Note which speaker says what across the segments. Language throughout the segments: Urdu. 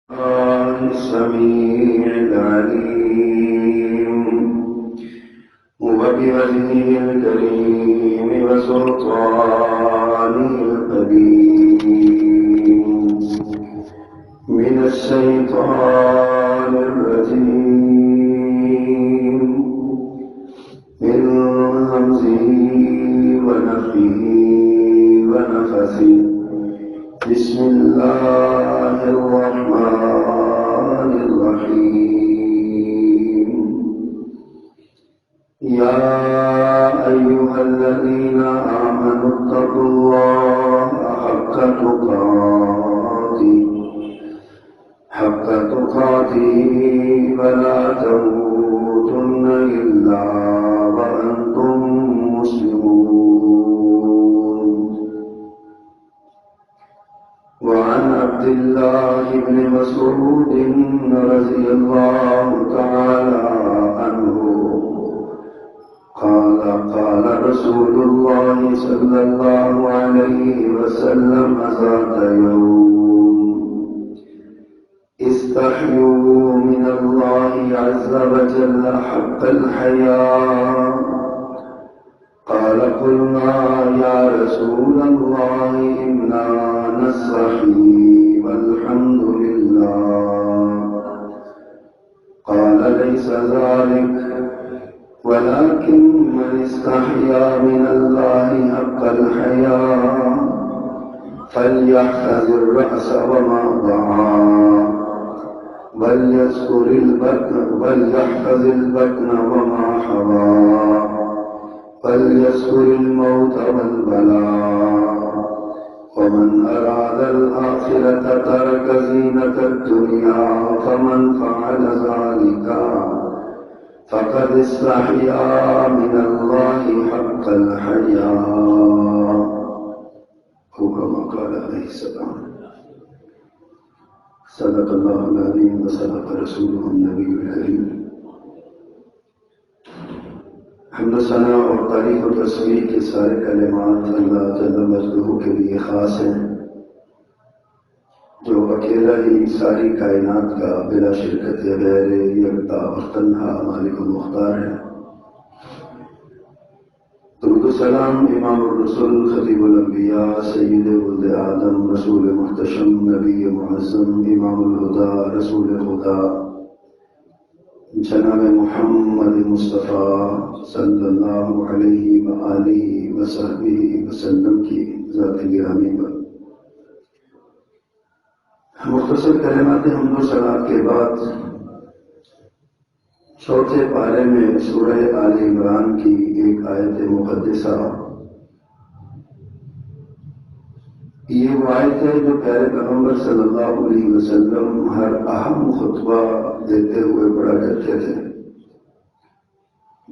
Speaker 1: السميع العليم وبوجهه الكريم وسلطانه القديم من الشيطان الرجيم من همزه ونفخه ونفثه بسم الله الرحمن الرحيم يا أيها الذين آمنوا اتقوا الله حق تقاته ولا تموتن إلا وأنتم مسلمون. وعن عبد الله بن مسعود رضي الله تعالى عنه قال رسول الله صلى الله عليه وسلم ذات يوم استحيوا من الله عز وجل حق الحياء. قال قلنا يا رسول الله إنا نستحي والحمد لله. قال ليس ذلك ولكن من استحيا من الله حق الحياء فليحفظ الرأس وما ضعا وليحفظ البطن وما حوى وليذكر الموت والبلاء. ومن أراد الآخرة ترك زينة الدنيا فمن فعل ذلك فقد استحيا من الله حق الحياء أو كما قال عليه السلام. صدق الله العظيم وصدق رسوله النبي الكريم. حمد و ثنا اور تعریف و تصویر کے سارے کلمات اللہ جل مجدہ کے لیے خاص ہیں، جو اکیلا ہی ساری کائنات کا بلا شرکت غیر یکتا اور تنہا مالک المختار ہے۔ درود و سلام امام الرسل خطیب الانبیاء سید ولد آدم رسول محتشم نبی معظم امام الہدی رسول خدا جناب محمد مصطفیٰ صلی اللہ علیہ وآلہ وصحبہ وسلم کی ذات گرامی پر مختصر کلمات حمد و ثنا کے بعد چوتھے پارے میں سورہ آل عمران کی ایک آیت مقدسہ، یہ وہ آیت ہے جو پیارے پیغمبر صلی اللہ علیہ وسلم ہر اہم خطبہ دیتے ہوئے پڑھا کرتے تھے۔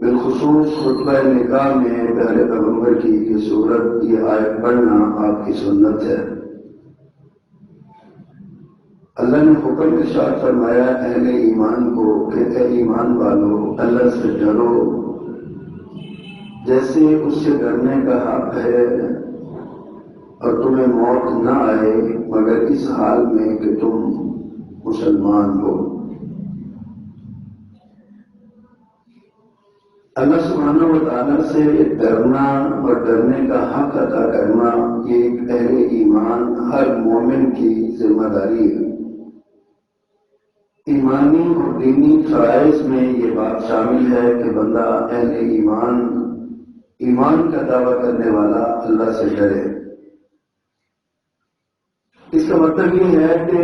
Speaker 1: بالخصوص خطبہ نکاح میں پیارے پیغمبر کی یہ سورت، یہ آیت پڑھنا آپ کی سنت ہے۔ اللہ نے حکم ارشاد فرمایا اہل ایمان کو کہ اے ایمان والو اللہ سے ڈرو جیسے اس سے ڈرنے کا حق ہے، اور تمہیں موت نہ آئے مگر اس حال میں کہ تم مسلمان ہو۔ اللہ سبحانہ و تعالیٰ سے ڈرنا اور ڈرنے کا حق ادا کرنا یہ ایک اہل ایمان ہر مومن کی ذمہ داری ہے۔ ایمانی اور دینی فرائض میں یہ بات شامل ہے کہ بندہ اہل ایمان کا دعویٰ کرنے والا اللہ سے ڈرے۔ اس کا مطلب یہ ہے کہ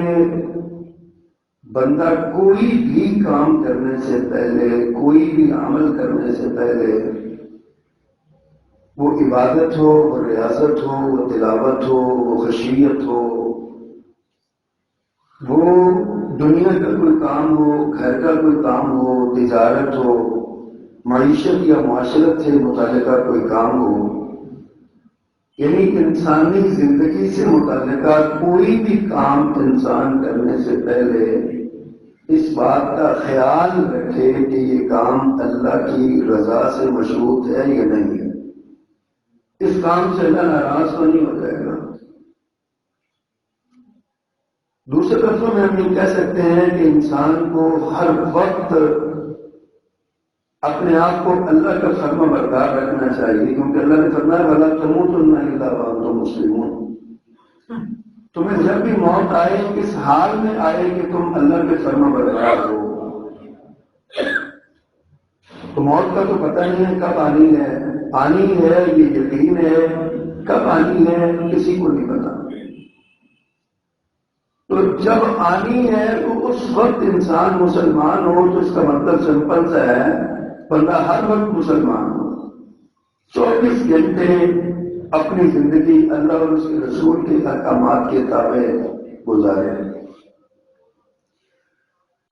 Speaker 1: بندہ کوئی بھی کام کرنے سے پہلے، کوئی بھی عمل کرنے سے پہلے، وہ عبادت ہو، وہ ریاضت ہو، وہ تلاوت ہو، وہ خشیت ہو، وہ دنیا کا کوئی کام ہو، گھر کا کوئی کام ہو، تجارت ہو، معیشت یا معاشرت سے متعلقہ کوئی کام ہو، یعنی انسانی زندگی سے متعلقہ کوئی بھی کام انسان کرنے سے پہلے اس بات کا خیال رکھے کہ یہ کام اللہ کی رضا سے مشروط ہے یا نہیں ہے۔ اس کام سے اللہ ناراض تو نہیں ہو جائے گا۔ دوسرے لفظوں میں ہم یہ کہہ سکتے ہیں کہ انسان کو ہر وقت اپنے آپ کو اللہ کا فرما بردار رکھنا چاہیے، کیونکہ اللہ نے فرمایا وَلَا تَمُوتُنَّ إِلَّا وَأَنتُم مُسْلِمُونَ۔ تمہیں جب بھی موت آئے اس حال میں آئے کہ تم اللہ کے فرما بردار ہو۔ تو موت کا تو پتہ نہیں ہے کب آنی ہے، آنی ہے یہ یقین ہے، کب آنی ہے کسی کو نہیں پتا۔ تو جب آنی ہے تو اس وقت انسان مسلمان ہو، تو اس کا مطلب سمپل سا ہے، بندہ ہر وقت مسلمان ہو، 24 گھنٹے اپنی زندگی اللہ اور اس کے رسول کے احکامات کے تابع گزارے۔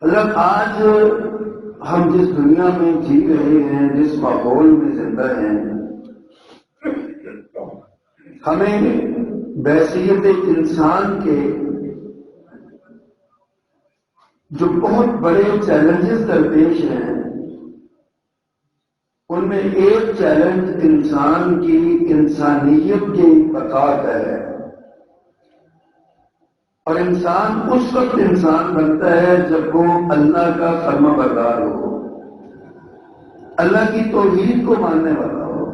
Speaker 1: حضرت آج ہم جس دنیا میں جی رہے ہیں، جس ماحول میں زندہ ہیں، ہمیں بحیثیت انسان کے جو بہت بڑے چیلنجز درپیش ہیں، ان میں ایک چیلنج انسان کی انسانیت کی بقا کا ہے، اور انسان اس وقت انسان بنتا ہے جب وہ اللہ کا فرما بردار ہو، اللہ کی توحید کو ماننے والا ہو۔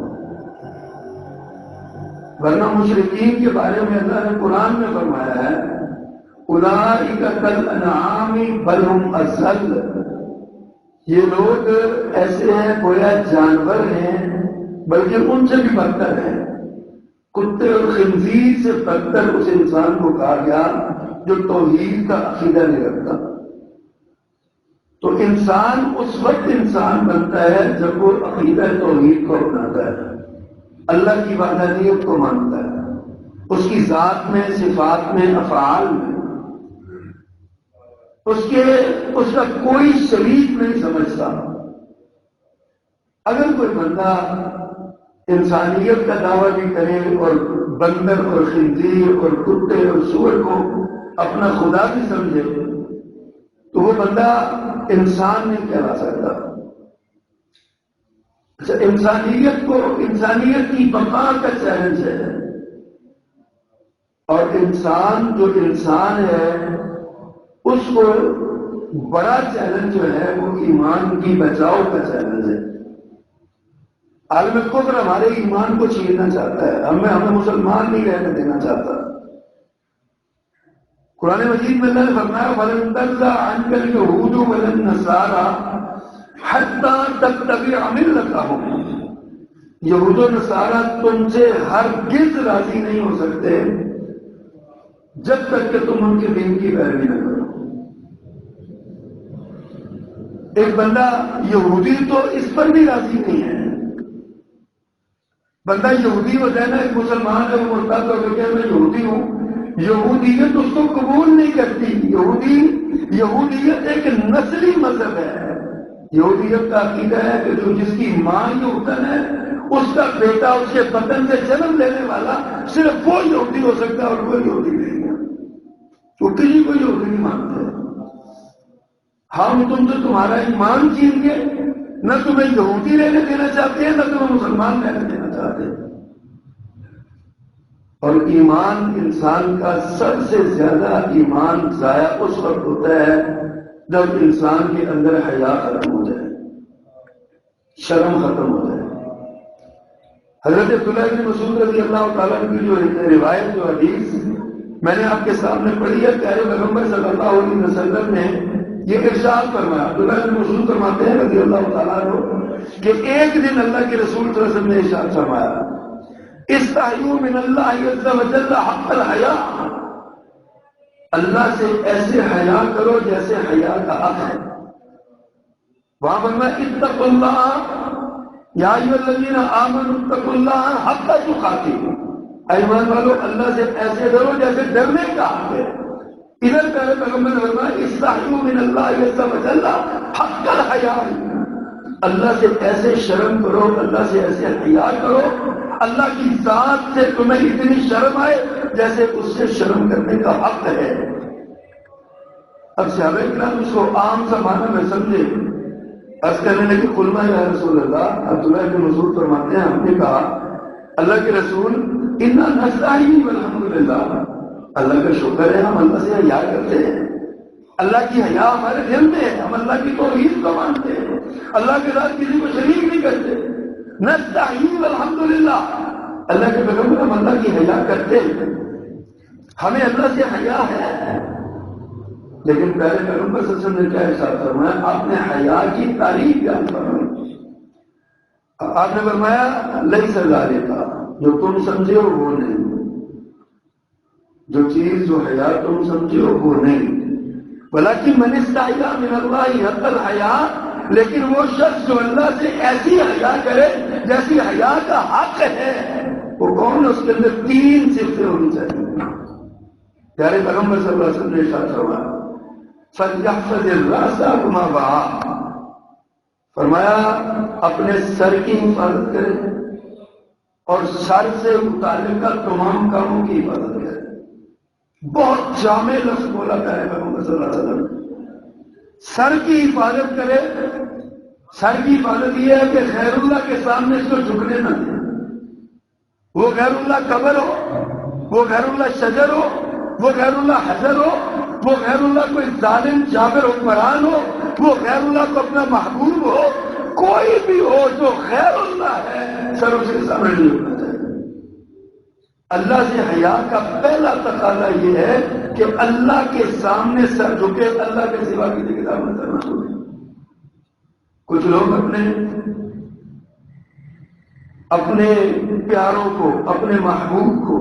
Speaker 1: ورنہ مشرکین کے بارے میں اللہ نے قرآن میں فرمایا ہے اولئک کالانعام بل ہم اضل، یہ لوگ ایسے ہیں گویا جانور ہیں بلکہ ان سے بھی بدتر ہیں۔ کتے اور خنزیر سے بدتر اس انسان کو کہا گیا جو توحید کا عقیدہ نہیں رکھتا۔ تو انسان اس وقت انسان بنتا ہے جب وہ عقیدہ توحید کو اپناتا ہے، اللہ کی وحدانیت کو مانتا ہے، اس کی ذات میں، صفات میں، افعال میں اس کا کوئی شریک نہیں سمجھتا۔ اگر کوئی بندہ انسانیت کا دعویٰ بھی کرے اور بندر اور خنزیر اور کتے اور سور کو اپنا خدا بھی سمجھے تو وہ بندہ انسان نہیں کہلا سکتا۔ اچھا، انسانیت کی بقا کا چیلنج ہے، اور انسان جو انسان ہے اس کو بڑا چیلنج جو ہے وہ ایمان کی بچاؤ کا چیلنج ہے۔ عالم کفر ہمارے ایمان کو چھیننا چاہتا ہے، ہمیں مسلمان نہیں رہنے دینا چاہتا۔ قرآن مجید میں اللہ نے فرمایا وَلَن تَرْضَىٰ عَنكَ الْيَهُودُ وَلَا النَّصَارَىٰ حَتَّىٰ تَتَّبِعَ مِلَّتَهُمْ، یہود و نصارہ تم سے ہرگز راضی نہیں ہو سکتے جب تک کہ تم ان کے دین کی پیروی نہ کرو۔ ایک بندہ یہودی تو اس پر بھی راضی نہیں ہے، بندہ یہودی ہو جائے نا، ایک مسلمان ہے وہ مرتد ہو کہ میں یہودی ہوں، یہودیت اس کو قبول نہیں کرتی۔ یہودیت ایک نسلی مذہب ہے۔ یہودیت کا عقیدہ ہے کہ جس کی ماں یہودن ہے اس کا بیٹا اس کے بدن سے جنم لینے والا صرف وہ یہودی ہو سکتا ہے اور وہ یہودی نہیں ہے، تو کسی کو یہودی نہیں مانتے۔ ہم تم تو تمہارا ایمان چھین گے، نہ تمہیں یہودی رہنے دینا چاہتے ہیں نہ تمہیں مسلمان رہنے دینا چاہتے ہیں۔ اور ایمان انسان کا سب سے زیادہ ایمان ضائع اس وقت ہوتا ہے جب انسان کے اندر حیا ختم ہو جائے، شرم ختم ہو جائے۔ حضرت عبداللہ بن مسعود رضی اللہ تعالیٰ کی جو روایت، جو حدیث میں نے آپ کے سامنے پڑھی ہے، پیارے پیغمبر صلی اللہ علیہ وسلم نے یہ ارشاد فرمایا، عبداللہ بن مسعود فرماتے ہیں رضی اللہ تعالیٰ عنہ کہ ایک دن اللہ کے رسول صلی اللہ علیہ وسلم نے ارشاد فرمایا استحیوا من اللہ عز وجل حق الحیاء، اللہ سے ایسے حیا کرو جیسے حیا کا حق ہے۔ وہاں فرمایا اتقوا اللہ یا ایھا الذین آمنوا اتقوا اللہ حق تقاتہ، ایمان والو اللہ سے ایسے ڈرو جیسے ڈرنے کا حق ہے۔ ادھر پہلے پیغمبر نے فرمایا استحیوا من اللہ عز وجل حق الحیاء، اللہ سے ایسے شرم کرو، اللہ سے ایسے حیا کرو، اللہ کی ذات سے تمہیں اتنی شرم آئے جیسے اس سے شرم کرنے کا حق ہے۔ اب صحابہ کرام اس کو عام سا معنی میں سمجھے، عرض کرنے لگے قلنا یا رسول اللہ، عبداللہ بن مسعود فرماتے ہیں ہم نے کہا اللہ کے رسول انا نستحی والحمد للہ، اللہ کا شکر ہے ہم اللہ سے حیا کرتے ہیں، اللہ کی حیا ہمارے دل میں ہے، ہم اللہ کی توحید کو مانتے ہیں، اللہ کے ساتھ کسی کو شریک نہیں کرتے، نستعین الحمدللہ۔ اللہ کے پیغمبر ہم اللہ کی حیا کرتے ہیں، ہمیں اللہ سے حیا ہے۔ لیکن پہلے پیغمبر صلی اللہ علیہ وسلم نے کیا ارشاد فرمایا؟ آپ نے حیا کی تعریف بیان فرمائی، آپ نے فرمایا لیس ذالک، جو تم سمجھے ہو وہ نہیں، جو چیز جو حیا تم سمجھے ہو وہ نہیں، بلکہ من استحیا من اللہ حق الحیا، لیکن وہ شخص جو اللہ سے ایسی حیا کرے جیسی حیا کا حق ہے، وہ کون ہے؟ اس کے اندر 3 صفتیں ہونی چاہیے۔ پیارے پیغمبر صلی اللہ علیہ وسلم نے ارشاد فرمایا فَلْيَحْفَظِ الرَّأْسَ كَمَا وَعَى، فرمایا اپنے سر کی حفاظت کرے اور سر سے متعلقہ تمام کاموں کی حفاظت کرے۔ بہت جامع لفظ بولا پیارے پیغمبر صلی اللہ علیہ وسلم، سر کی حفاظت کرے۔ سر کی حفاظت یہ ہے کہ غیر اللہ کے سامنے اس کو جھکنے نہ دے، وہ غیر اللہ قبر ہو، وہ غیر اللہ شجر ہو، وہ غیر اللہ حجر ہو، وہ غیر اللہ کوئی ظالم جابر حکمران ہو، وہ غیر اللہ کو اپنا محبوب ہو، کوئی بھی ہو جو غیر اللہ ہے، سر اس کے سامنے نہیں ہونا چاہیے۔ اللہ سے حیا کا پہلا تقاضا یہ ہے کہ اللہ کے سامنے سر جھکے، اللہ کے سوا کسی کے سامنے سر نہ جھکے۔ کچھ لوگ اپنے پیاروں کو، اپنے محبوب کو،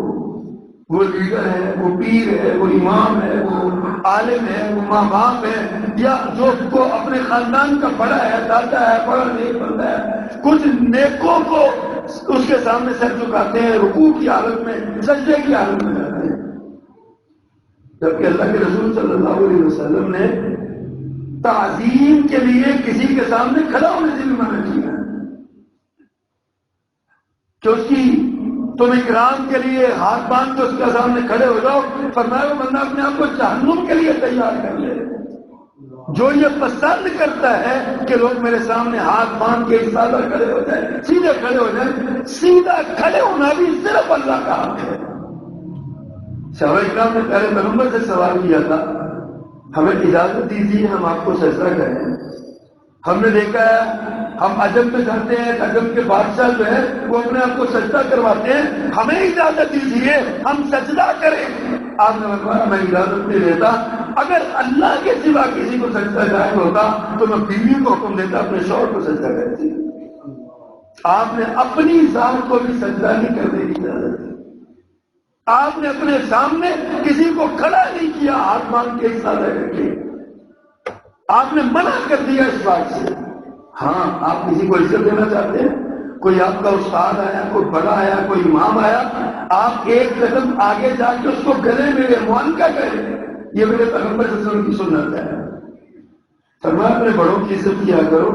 Speaker 1: وہ لیڈر ہے، وہ پیر ہے، وہ امام ہے، وہ عالم ہے، وہ ماں باپ ہے، یا جو کو اپنے خاندان کا بڑا ہے، دادا ہے، بڑا نیک بندہ ہے، کچھ نیکوں کو اس کے سامنے سر جھکاتے ہیں، رکوع کی حالت میں، سجدے کی حالت میں جاتے ہیں، جبکہ اللہ کے رسول صلی اللہ علیہ وسلم نے تعظیم کے لیے کسی کے سامنے کھڑا ہونے سے بھی منع کیا کہ اس کی تم اکرام کے لیے ہاتھ باندھ کے اس کے سامنے کھڑے ہو جاؤ، فرمایا وہ بندہ اپنے آپ کو جہنم کے لیے تیار کر لے۔ جو یہ پسند کرتا ہے کہ لوگ میرے سامنے ہاتھ باندھ کے سادہ کھڑے ہو جائیں، سیدھے کھڑے ہو جائیں، سیدھا کھڑے ہونا بھی صرف اللہ کا حق ہے۔ صحابہ اکرام نے پہلے پیغمبر سے سوال کیا تھا ہمیں اجازت دیجیے ہم آپ کو سجدہ کریں۔ ہم نے دیکھا ہے ہم عجم میں جاتے ہیں، عجم کے بادشاہ جو ہے وہ اپنے آپ کو سجدہ کرواتے ہیں، ہمیں اجازت دیجیے ہم سجدہ کریں۔ آپ نے فرمایا میں اجازت نہیں دیتا، اگر اللہ کے سوا کسی کو سجدہ جائز ہوتا تو میں بیوی کو حکم دیتا اپنے شوہر کو سجدہ کرتی۔ آپ نے اپنی ذات کو بھی سجدہ نہیں کرنے کی اجازت دی، آپ نے اپنے سامنے کسی کو کھڑا نہیں کیا ہاتھ باندھ کے سادہ کر کے، آپ نے منع کر دیا اس بات سے۔ ہاں آپ کسی کو عزت دینا چاہتے ہیں، کوئی آپ کا استاد آیا، کوئی بڑا آیا، کوئی امام آیا، آپ ایک قدم آگے جا کے اس کو گلے میں معانقہ کریں، یہ میرے پیغمبر صلی اللہ علیہ وسلم کی سنت ہے۔ فرمایا اپنے بڑوں کی عزت کیا کرو۔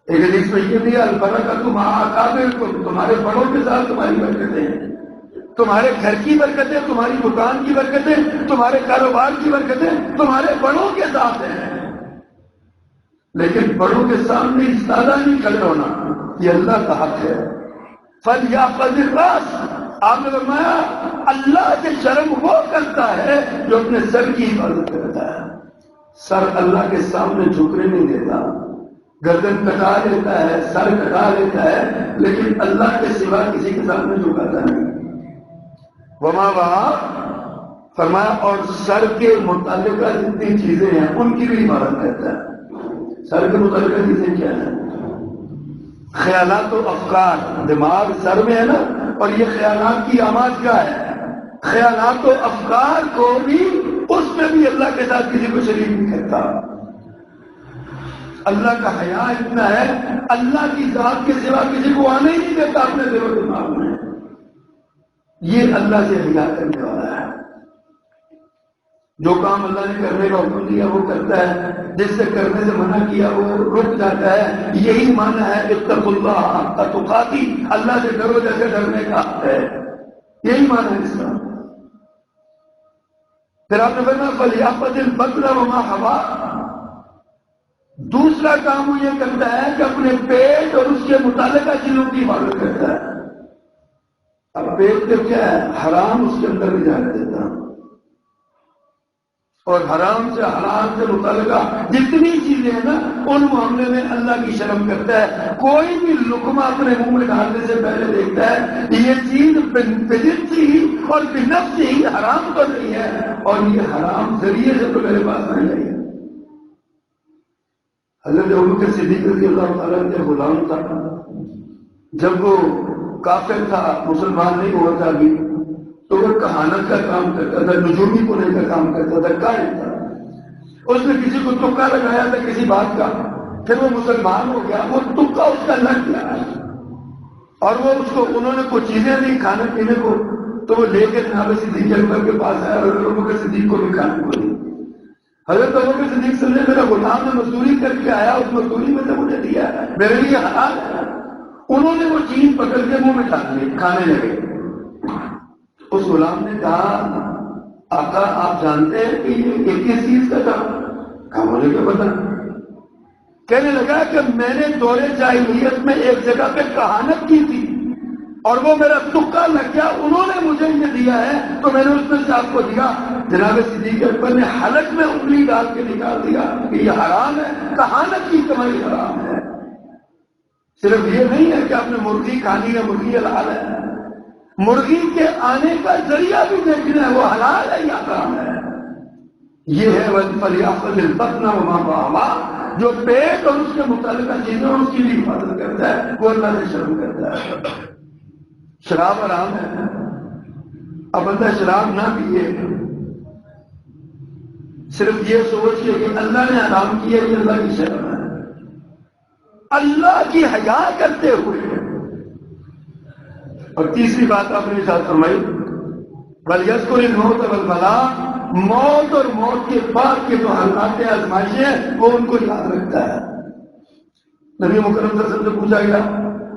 Speaker 1: ایک حدیث میں یہ بھی البرکۃ مع اکابرکم، تمہارے بڑوں کے ساتھ تمہاری برکتیں ہیں، تمہارے گھر کی برکتیں، تمہاری دکان کی برکتیں، تمہارے کاروبار کی برکتیں تمہارے بڑوں کے ساتھ ہیں۔ لیکن بڑوں کے سامنے استادہ نہیں کھڑے ہونا، یہ اللہ کا حق ہے۔ فَلْيَحْفَظِ الرَّأْسَ، آپ نے فرمایا اللہ سے شرم وہ کرتا ہے جو اپنے سر کی حفاظت کرتا ہے۔ سر اللہ کے سامنے جھکنے نہیں دیتا، گردن کٹا لیتا ہے، سر کٹا لیتا ہے، لیکن اللہ کے سوا کسی کے سامنے جھکاتا نہیں۔ وما وہاں فرمایا اور سر کے متعلقہ جتنی چیزیں ہیں ان کی بھی حفاظت کرتا ہے۔ سر کے متعلقہ چیزیں کیا ہیں؟ خیالات و افکار، دماغ سر میں ہے نا، اور یہ خیالات کی آماج کا ہے، خیالات و افکار کو بھی اس میں بھی اللہ کے ساتھ کسی کو شریک نہیں کرتا۔ اللہ کا حیا اتنا ہے اللہ کی ذات کے سوا کسی کو آنے ہی نہیں دیتا اپنے دل و دماغ میں، یہ اللہ سے حیا کرنے والا ہے۔ جو کام اللہ نے کرنے کا حکم دیا وہ کرتا ہے، جس سے کرنے سے منع کیا وہ رک جاتا ہے، یہی معنی ہے اتقوا اللہ حق تقاتہ، اللہ سے ڈرو جیسے ڈرنے کا حق ہے، یہی معنی ہے اس کا۔ پھر آپ نے فرمایا فَلْيَحْفَظِ الْبَطْنَ وَمَا حَوَىٰ، دوسرا کام وہ یہ کرتا ہے کہ اپنے پیٹ اور اس کے متعلقہ چیزوں کی حفاظت کرتا ہے۔ اب پیٹ کا کیا ہے؟ حرام اس کے اندر بھی جانے دیتا ہوں، اور حرام سے حلال سے متعلقہ جتنی چیزیں ہیں نا ان معاملے میں اللہ کی شرم کرتا ہے۔ کوئی بھی لقمہ اپنے منہ میں ڈالنے سے پہلے دیکھتا ہے یہ چیز بجنس ہی اور بنفس ہی حرام تو نہیں ہے، اور یہ حرام ذریعے سے تو میرے پاس نہیں آئی ہے۔ حضرت ابوبکر صدیق رضی اللہ تعالیٰ کے غلام تھا، جب وہ کافر تھا، مسلمان نہیں ہوا تھا ابھی، تو وہ کہانت کا کام کرتا تھا، نجومی کونے کا کام کرتا تھا، کاہن تھا۔ اس نے کسی کو تکا لگایا تھا کسی بات کا، پھر وہ مسلمان ہو گیا، وہ تکا اس کا لگ گیا، اور وہ اس کو انہوں نے کچھ چیزیں دی کھانے پینے کو، تو وہ لے کے جناب صدیق اکبر کے پاس آیا، اور ابوبکر صدیق کو بھی کھانے کو دی۔ حضرت ابوبکر صدیق صلی اللہ علیہ وسلم، میرا غلام نے مزدوری کر کے آیا، اس مزدوری میں نے مجھے دیا، میرے لیے حلال ہے۔ انہوں نے وہ چیز پکڑ کے منہ میں ڈال لی، کھانے لگے۔ اس غلام نے کہا آقا آپ جانتے ہیں کہ یہ کس چیز کا تھا؟ کہا مجھے کیا پتا۔ کہنے لگا کہ میں نے دور جاہلیت میں ایک جگہ پہ کہانت کی تھی اور وہ میرا تکا لگ گیا، انہوں نے مجھے یہ دیا ہے تو میں نے اس میں سے آپ کو دیا۔ جناب صدیق اکبر نے حلق میں انگلی ڈال کے نکال دیا کہ یہ حرام ہے، کہانت کی کمائی حرام ہے۔ صرف یہ نہیں ہے کہ آپ نے مرغی کھانی ہے، مرغی حلال ہے، مرغی کے آنے کا ذریعہ بھی دیکھنا ہے، وہ حلال ہے یا حرام ہے۔ یہ ہے فَلْيَحْفَظِ الْبَطْنَ وَمَا طَعَمَهُ، جو پیٹ اور اس کے متعلقہ چیزیں اس کی بھی حفاظت کرتا ہے، وہ اللہ سے شرم کرتا ہے۔ شراب حرام ہے، اب بندہ شراب نہ پیے، صرف یہ سوچ کے کہ اللہ نے حرام کیا، یہ اللہ کی شرم ہے، اللہ کی حیا کرتے ہوئے۔ اور تیسری بات آپ نے ساتھ فرمائی وَلْيَذْكُرِ الْمَوْتَ وَالْبَلَاءَ، موت اور موت کے بعد کے جو حالات آزمائشیں ہیں وہ ان کو یاد رکھتا ہے۔ نبی مکرم صلی اللہ علیہ وسلم سے پوچھا گیا،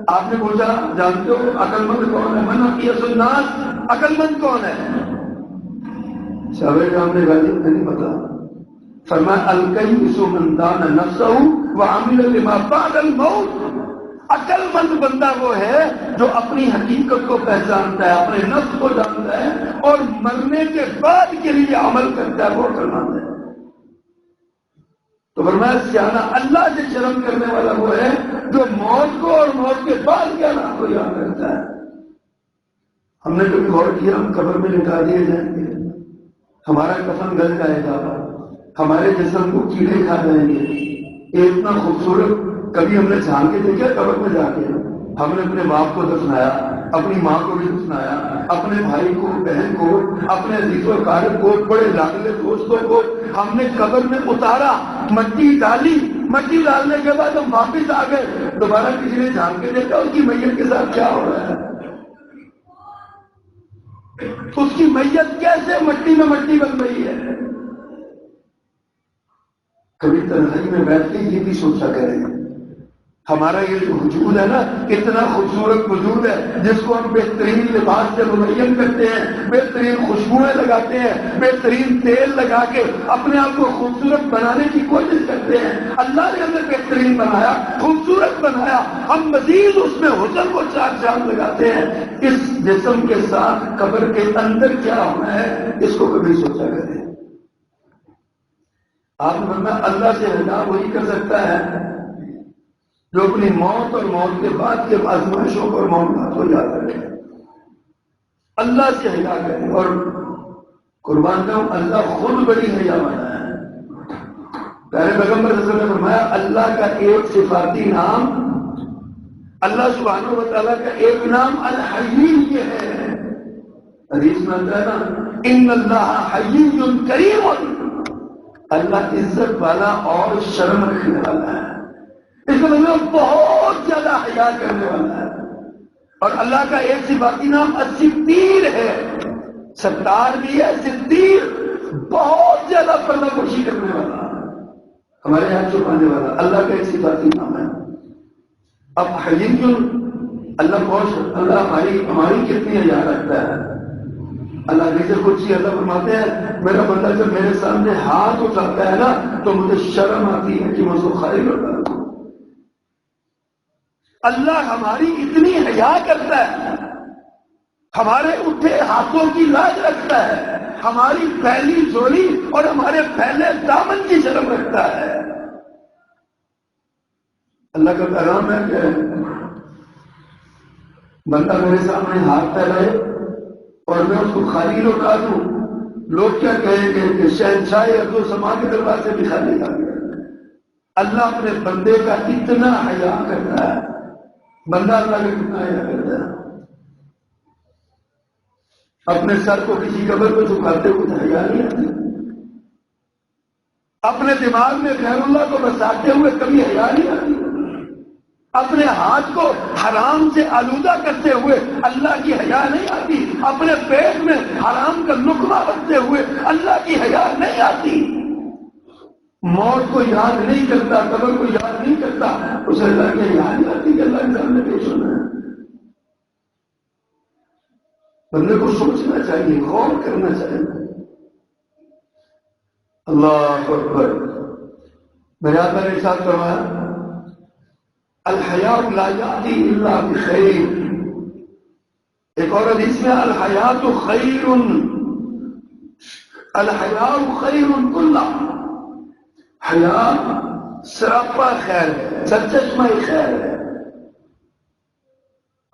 Speaker 1: آپ نے پوچھا جانتے ہو عقل مند کون ہے؟ من اقیس الناس، عقل مند کون ہے؟ صحابہ کرام نے کہا نہیں پتا۔ فرمایا الکیس من دان نفسہ وعمل لما بعد الموت، عقل مند بندہ وہ ہے جو اپنی حقیقت کو پہچانتا ہے، اپنے نفس کو جانتا ہے اور مرنے کے بعد کے لیے عمل کرتا ہے، وہ عقل مند ہے۔ تو فرمایا سیانہ اللہ سے شرم کرنے والا وہ ہے جو موت کو اور موت کے بعد کے حالات کو یاد کرتا ہے۔ ہم نے کبھی غور کیا ہم قبر میں لٹا دیے جائیں گے، ہمارا کفن گل جائے گا، ہمارے جسم کو کیڑے کھا جائیں گے، یہ اتنا خوبصورت کبھی ہم نے جھان کے دیکھا قبر میں جا کے؟ ہم نے اپنے باپ کو دفنایا، اپنی ماں کو بھی دفنایا، اپنے بھائی کو، بہن کو، اپنے عزیز و اقارب کو، بڑے لاڈلے دوستوں کو ہم نے قبر میں اتارا، مٹی ڈالی، مٹی ڈالنے کے بعد ہم واپس آ گئے، دوبارہ کسی نے جھان کے دیکھا اس کی میت کے ساتھ کیا ہو رہا ہے؟ اس کی میت کیسے مٹی میں مٹی بن رہی ہے؟ کبھی تنہائی میں بیٹھ کے یہ بھی سوچا کریں ہمارا یہ جو وجود ہے نا اتنا خوبصورت وجود ہے جس کو ہم بہترین لباس سے مزین کرتے ہیں، بہترین خوشبوئیں لگاتے ہیں، بہترین تیل لگا کے اپنے آپ کو خوبصورت بنانے کی کوشش کرتے ہیں۔ اللہ نے ہمیں بہترین بنایا، خوبصورت بنایا، ہم مزید اس میں حسن کو چار چاند لگاتے ہیں۔ اس جسم کے ساتھ قبر کے اندر کیا ہونا ہے اس کو کبھی سوچا کریں۔ آپ نے فرمایا اللہ سے حیا وہی کر سکتا ہے جو اپنی موت اور موت کے بعد کے آزمائشوں اور معاملات کو یاد رکھے، اللہ سے حیا کرے۔ اور قربان جاؤں اللہ خود بڑی حیا والا ہے۔ پیارے پیغمبر صلی اللہ علیہ وسلم نے فرمایا اللہ کا ایک صفاتی نام، اللہ سبحانہ و تعالیٰ کا ایک نام الحیم یہ ہے۔ حدیث میں آتا ہے نا ان اللہ حی کریم، اللہ عزت والا اور شرم رکھنے والا ہے، اس کا مطلب بہت زیادہ حیا کرنے والا ہے۔ اور اللہ کا ایک صفاتی نام الستیر ہے، ستار بھی ہے، ستیر بہت زیادہ پردہ پوشی کرنے والا، ہمارے یہاں چھپانے والا، اللہ کا ایک صفاتی نام ہے۔ اب حلیم اللہ بہت، اللہ ہماری کتنی حیا رکھتا ہے۔ اللہ حدیث قدسی اللہ فرماتے ہیں میرا بندہ جب میرے سامنے ہاتھ اٹھاتا ہے نا تو مجھے شرم آتی ہے کہ میں اس کو خالی کرتا ہوں۔ اللہ ہماری اتنی حیا کرتا ہے ہمارے اٹھے ہاتھوں کی لاج رکھتا ہے، ہماری پھیلی جولی اور ہمارے پھیلے دامن کی شرم رکھتا ہے۔ اللہ کا پیغام ہے کہ بندہ میرے سامنے ہاتھ پھیلائے اور میں اس کو خالی لوٹا دوں، لوگ کیا کہیں گے کہ شہنشاہ ارض و سما کے دروازے بھی خالی آ گیا۔ اللہ اپنے بندے کا اتنا حیا کرتا ہے، بندہ اللہ کا کتنا حیا کرتا ہے۔ اپنے سر کو کسی قبر پہ جھکاتے ہوئے حیا نہیں آتی، اپنے دماغ میں غیر اللہ کو بساتے ہوئے کبھی حیا نہیں آتی، اپنے ہاتھ کو حرام سے آلودہ کرتے ہوئے اللہ کی حیا نہیں آتی، اپنے پیٹ میں حرام کا لقمہ رکھتے ہوئے اللہ کی حیا نہیں آتی۔ موت کو یاد نہیں کرتا، قبر کو یاد نہیں کرتا، اسے اللہ کی حیا نہیں آتی کہ اللہ کے سامنے پیش ہونا ہے۔ بندے کو سوچنا چاہیے، غور کرنا چاہیے۔ اللہ اکبر۔ میرے آقا نے ارشاد فرمایا الحیاء لا یأتی الا بخیر، ایک اور حدیث میں الحیاء خیر، الحیاء خیر کلہ، حیا سراپا خیر ہے، سرچشمہ خیر ہے،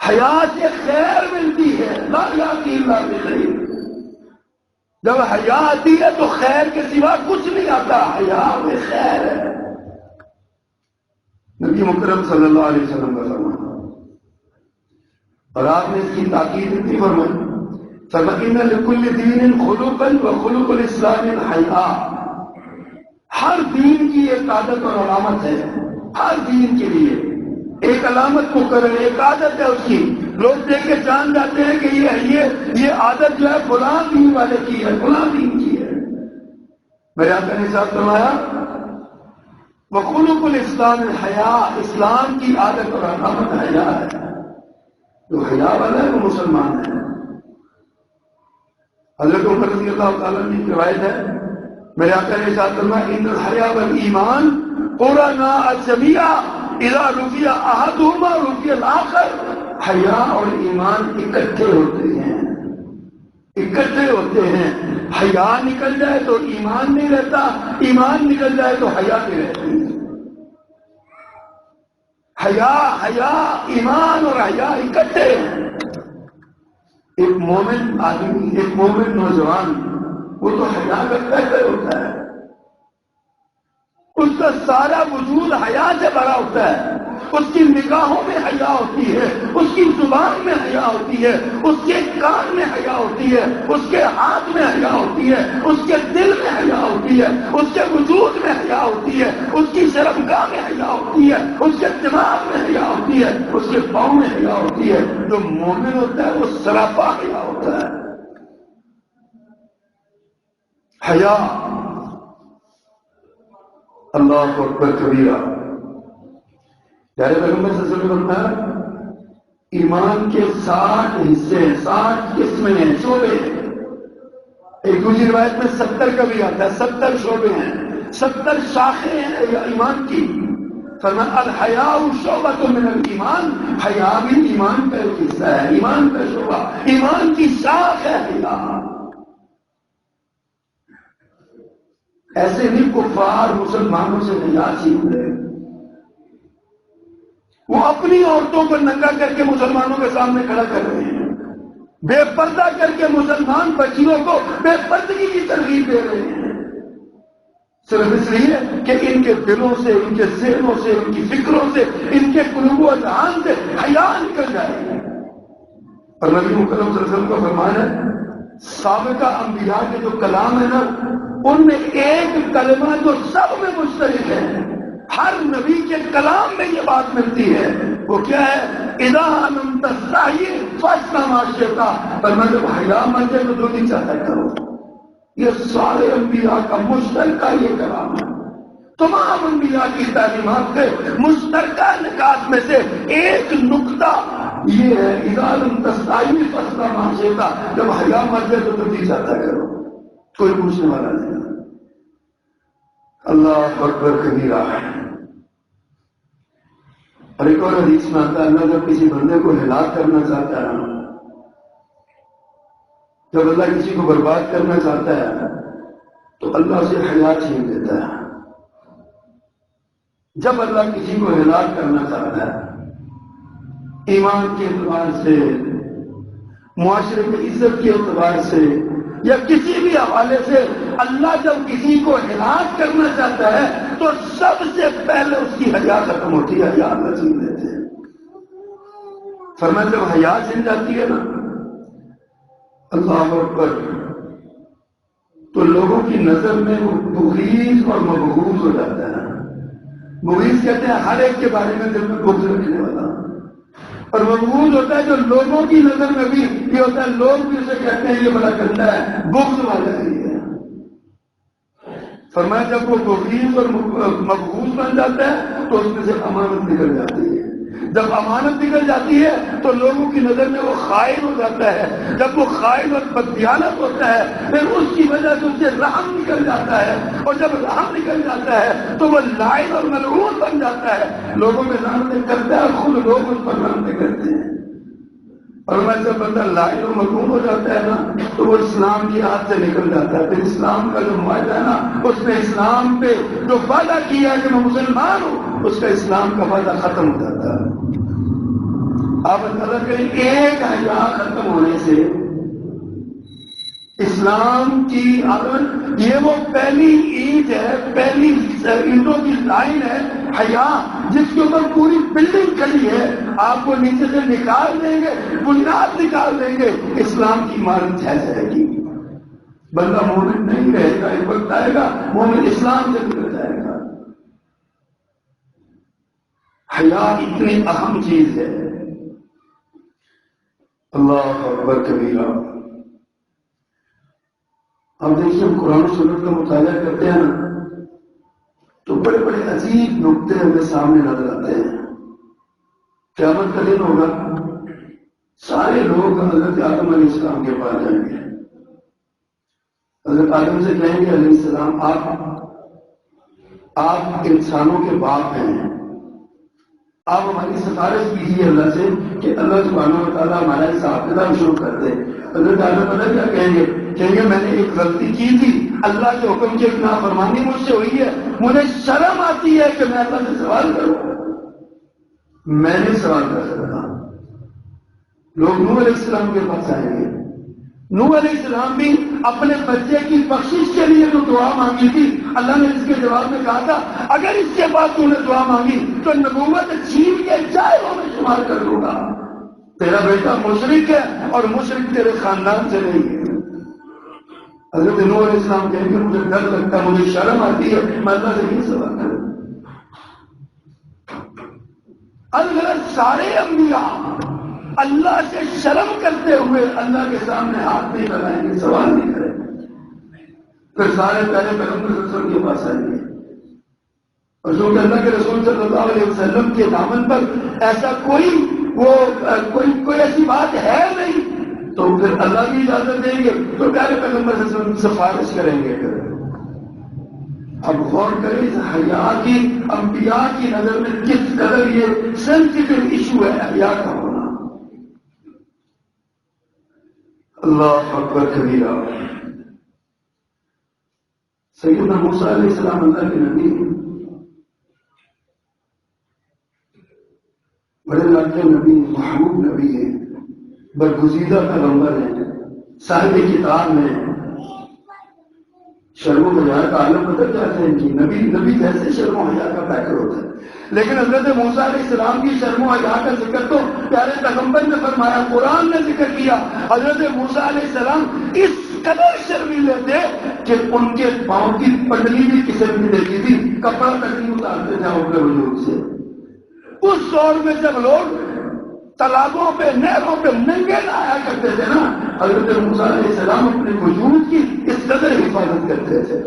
Speaker 1: حیا سے خیر ملتی ہے، لا یأتی الا بخیر۔ جب حیا آتی ہے تو خیر کے سوا کچھ نہیں آتا، حیا میں خیر ہے۔ نبی مکرم صلی اللہ علیہ وسلم کا فرمان، اور آپ نے اس کی تاکید اتنی فرمائی، فَإِنَّ لِكُلِّ دِينٍ خُلُقًا وَخُلُقُ الْإِسْلَامِ الْحَيَاءُ، ہر دین کی ایک عادت اور علامت ہے، ہر دین کے لیے ایک علامت مقرر، ایک عادت ہے اس کی، لوگ دیکھ کے جان جاتے ہیں کہ یہ عادت جو ہے فلاں دین والے کی ہے، فلاں دین کی ہے۔ میرے آقا نے ساتھ فرمایا وَخُلُقُ الْإِسْلَامِ الْحَيَاءُ، اسلام کی عادت اور علامت حیا ہے، جو حیا والا ہے وہ مسلمان ہے۔ حضرت عمر رضی اللہ تعالیٰ عنہ کی روایت ہے، میرے آقا نے ارشاد فرمایا ان الحیا والایمان قرناء جمیعا اذا رفع احدهما رفع الاخر، حیا اور ایمان اکٹھے ہوتے ہیں، اکٹھے ہوتے ہیں۔ حیا نکل جائے تو ایمان نہیں رہتا، ایمان نکل جائے تو حیا نہیں رہتی۔ حیا ایمان اور حیا اکٹھے ہیں۔ ایک مومن آدمی، ایک مومن نوجوان، وہ تو حیا کا پہلے ہوتا ہے، اس کا سارا وجود حیا سے بھرا ہوتا ہے، اس کی نگاہوں میں حیا ہوتی ہے، اس کی زبان میں حیا ہوتی ہے، اس کے کان میں حیا ہوتی ہے، اس کے ہاتھ میں حیا ہوتی ہے، اس کے دل میں حیا ہوتی ہے، اس کے وجود میں حیا ہوتی ہے، اس کی شرمگاہ میں حیا ہوتی ہے، اس کے دماغ میں حیا ہوتی ہے، اس کے پاؤں میں حیا ہوتی ہے۔ جو مومن ہوتا ہے وہ سراپا حیا ہوتا ہے۔ حیا اللہ اکبر کبیرہ۔ پیارے پیغمبر صلی اللہ علیہ وسلم نے ایمان کے 60 حصے، 60 قسمیں ہیں، شعبے ہیں۔ ایک دوسری روایت میں 70 کا بھی آتا ہے، 70 شعبے ہیں، 70 شاخیں ہیں ایمان کی۔ فرمایا الحیاء شعبۃ من الایمان، حیا بھی ایمان کا ایک حصہ ہے، ایمان کا شعبہ، ایمان کی شاخ ہے حیا۔ ایسے نہیں کفار مسلمانوں سے حیا سیکھ لے، وہ اپنی عورتوں کو ننگا کر کے مسلمانوں کے سامنے کھڑا کر رہے ہیں، بے پردہ کر کے مسلمان بچیوں کو بے پردگی کی ترغیب دے رہے ہیں، صرف اس لیے کہ ان کے دلوں سے، ان کے ذہنوں سے، ان کی فکروں سے، ان کے قلوب و اذہان سے حیا نکل جائے۔ اور نبی مکرم صلی اللہ علیہ وسلم کا فرمان ہے سابقہ انبیاء کے جو کلام ہے نا، ان میں ایک کلمہ جو سب میں مشترک ہے، ہر نبی کے کلام میں یہ بات ملتی ہے، وہ کیا ہے؟ اذا لم تستحی فاصنع ما شئت، پر میں جب حیا مر جائے تو جو نہیں چاہتا کرو۔ یہ سارے انبیاء کا مشترکہ یہ کلام ہے، تمام انبیاء کی تعلیمات کے مشترکہ نکات میں سے ایک نقطہ یہ ہے اذا لم تستحی فاصنع ما شئت، جب حیا مر جائے تو جو نہیں چاہتا کرو، کوئی پوچھنے والا نہیں۔ اللہ اکبر کبیرہ۔ اور ایک اور حدیث میں آتا ہے اللہ جب کسی بندے کو ہلاک کرنا چاہتا ہے جب اللہ کسی کو برباد کرنا چاہتا ہے تو اللہ سے حیا چھین لیتا ہے. جب اللہ کسی کو ہلاک کرنا چاہتا ہے ایمان کے اعتبار سے، معاشرے کی عزت کے اعتبار سے، یا کسی بھی حوالے سے اللہ جب کسی کو ہلاک کرنا چاہتا ہے تو سب سے پہلے اس کی حیا ختم ہوتی ہے، حیا اللہ چھین لیتے ہیں. فرمایا جب حیا چھن جاتی ہے نا اللہ اکبر، تو لوگوں کی نظر میں وہ بغیض اور مبغوض ہو جاتا ہے. بغیض کہتے ہیں ہر ایک کے بارے میں دل میں بغض رکھنے والا، اور مبغوض ہوتا ہے جو لوگوں کی نظر میں بھی یہ ہوتا ہے، لوگ بھی اسے کہتے ہیں یہ بڑا گندا ہے، بغض والا ہے. فرمایا جب وہ بغیض اور مبغوض بن جاتا ہے تو اس میں سے امانت نکل جاتی ہے. جب امانت نکل جاتی ہے تو لوگوں کی نظر میں وہ خائن ہو جاتا ہے. جب وہ خائن اور بددیانت ہوتا ہے پھر اس کی وجہ سے اس سے رحم نکل جاتا ہے، اور جب رحم نکل جاتا ہے تو وہ لائن اور ملعون بن جاتا ہے. لوگوں میں لعنتیں کرتا ہے اور خود لوگ اس پر لعنتیں کرتے ہیں. اور میں جب بندہ لائن اور ملعون ہو جاتا ہے نا تو وہ اسلام کی ہاتھ سے نکل جاتا ہے. پھر اسلام کا جو معاہدہ ہے نا، اس نے اسلام پہ جو وعدہ کیا ہے کہ میں مسلمان ہوں، اس کا اسلام کا وعدہ ختم ہو جاتا ہے. آپ اندازہ کریں ایک حیا ختم ہونے سے اسلام کی عدم، یہ وہ پہلی اینٹ ہے، پہلی اینٹوں کی لائن ہے حیا، جس کے اوپر پوری بلڈنگ کھڑی ہے. آپ کو نیچے سے نکال دیں گے، بنیاد نکال دیں گے، اسلام کی عمارت ڈھہ جائے گی. بندہ مومن نہیں رہے گا، ایک وقت آئے گا مومن اسلام سے نکل جائے گا. حیا اتنی اہم چیز ہے. اللہ اکبر کبیرہ. اب دیکھیے ہم قرآن و سنت کا مطالعہ کرتے ہیں نا تو بڑے بڑے عجیب نقطے ہمیں سامنے نظر آتے ہیں. قیامت کا دن ہوگا، سارے لوگ حضرت آدم علیہ السلام کے پاس جائیں گے. حضرت آدم سے کہیں گے علیہ السلام آپ انسانوں کے باپ ہیں، آپ ہماری سفارش کیجیے اللہ سے کہ اللہ سبحانہ و تعالیٰ ہمارا حساب کتاب شروع کر دے. حضرت آدم علیہ کیا کہیں گے میں نے ایک غلطی کی تھی، اللہ کے حکم کی ایک نافرمانی مجھ سے ہوئی ہے، مجھے شرم آتی ہے کہ میں اللہ سے سوال کروں. میں نے سوال کر سکتا. لوگ نوح علیہ السلام کے پاس آئیں گے. نوح علیہ السلام بھی اپنے بچے کی بخشش کے لیے جو دعا مانگی تھی، اللہ نے اس کے جواب میں کہا تھا اگر اس کے بعد تو نے دعا مانگی تو نبوت چھین کے جائلوں میں شمار کر دوں گا. تیرا بیٹا مشرک ہے اور مشرک تیرے خاندان سے نہیں ہے. حضرت نوح علیہ السلام کہیں گے مجھے ڈر لگتا ہے، مجھے شرم آتی ہے، میں اللہ سے یہ سوال کروں. اگر سارے انبیاء اللہ سے شرم کرتے ہوئے اللہ کے سامنے ہاتھ نہیں لگائیں گے، سوال نہیں کریں گے، پھر سارے پہلے پیغمبر صلی اللہ علیہ وسلم کے پاس آئیں گے. اور جو کہ اللہ کے رسول صلی اللہ علیہ وسلم کے دامن پر ایسا کوئی ایسی بات ہے نہیں، تو پھر اللہ کی اجازت دیں گے تو پیارے پیغمبر صلی اللہ علیہ وسلم سفارش کریں گے. اب غور کریں اس حیا کی انبیاء کی نظر میں کس قدر یہ سینسیٹیو ایشو ہے حیا کا ہونا. اللہ اکبر کبیرہ. سیدنا موسیٰ علیہ السلام اللہ کے نبی، بڑے لاٹے نبی، محبوب نبی ہیں، برگزیدہ پیغمبر ہیں، صاحب کتاب میں. شرم و حیا کا عالم بدل جاتے ہیں کہ نبی جیسے شرم و حیا کا پیکر ہوتا ہے. لیکن حضرت موسیٰ علیہ السلام کی شرم و حیا کا ذکر تو پیارے پیغمبر نے فرمایا، قرآن نے ذکر کیا. حضرت موسیٰ علیہ السلام اس قدر شرمیلے تھے کہ ان کے پاؤں کی پنڈلی بھی کسی بھی دیتی تھی، کپڑا تک نہیں اتارتے تھے اپنے وجود سے. اس دور میں جب لوگ تالابوں پہ نہروں پہ ننگے لایا کرتے تھے نا، حضرت موسیٰ علیہ السلام اپنے وجود کی اس قدر حفاظت کرتے تھے.